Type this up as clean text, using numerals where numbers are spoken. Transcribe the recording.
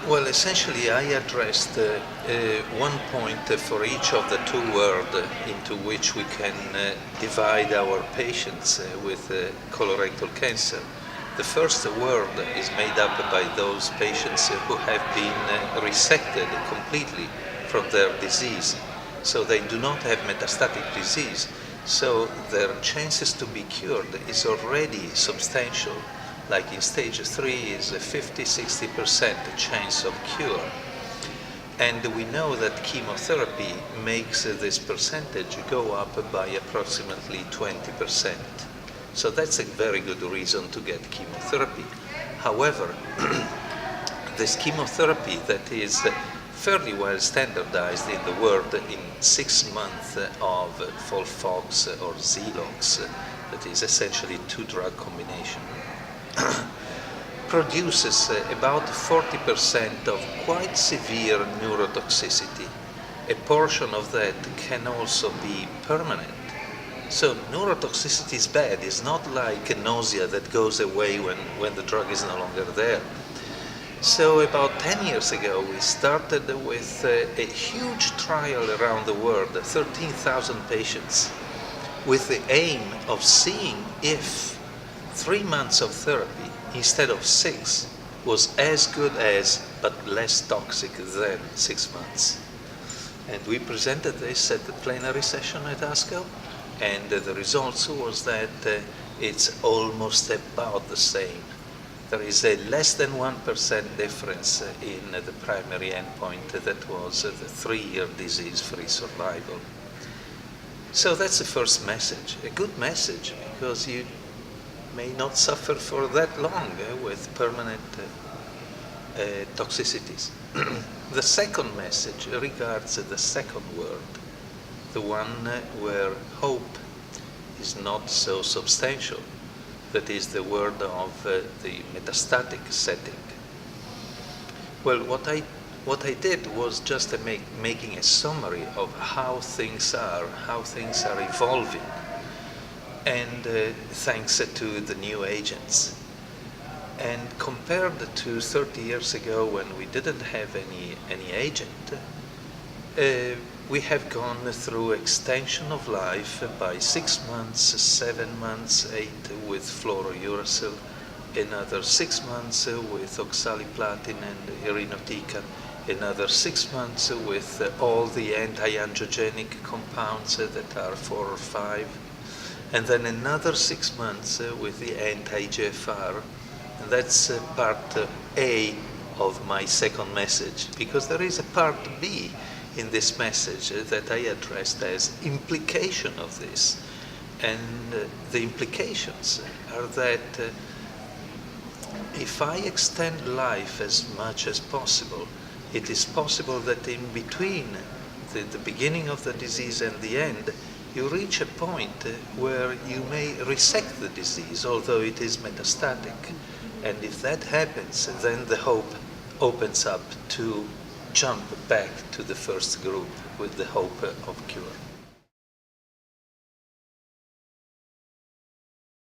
Well, essentially, I addressed one point for each of the two worlds into which we can divide our patients with colorectal cancer. The first world is made up by those patients who have been resected completely from their disease. So they do not have metastatic disease. So their chances to be cured is already substantial. Like in stage 3 is a 50-60% chance of cure. And we know that chemotherapy makes this percentage go up by approximately 20%. So that's a very good reason to get chemotherapy. However, this chemotherapy that is fairly well standardized in the world in 6 months of FOLFOX or Xelox, that is essentially 2-drug combination, produces about 40% of quite severe neurotoxicity. A portion of that can also be permanent. So neurotoxicity is bad. It's not like a nausea that goes away when the drug is no longer there. So about 10 years ago, we started with a huge trial around the world, 13,000 patients, with the aim of seeing if 3 months of therapy instead of 6 was as good as, but less toxic than 6 months. And we presented this at the plenary session at ASCO, and the results was that it's almost about the same. There is a less than 1% difference in the primary endpoint that was the 3-year disease-free survival. So that's the first message, a good message, because you may not suffer for that long with permanent toxicities. The second message regards the second world, the one where hope is not so substantial. That is the world of the metastatic setting. Well, what I did was just making a summary of how things are evolving, and thanks to the new agents. And compared to 30 years ago when we didn't have any agent, we have gone through extension of life by 6 months, 7 months, 8 with fluorouracil, another 6 months with oxaliplatin and irinotecan, another 6 months with all the anti-angiogenic compounds that are 4 or 5, and then another 6 months with the anti-GFR. And that's part A of my second message, because there is a part B in this message that I addressed as implication of this. And the implications are that if I extend life as much as possible, it is possible that in between the beginning of the disease and the end, you reach a point where you may resect the disease, although it is metastatic. And if that happens, then the hope opens up to jump back to the first group with the hope of cure.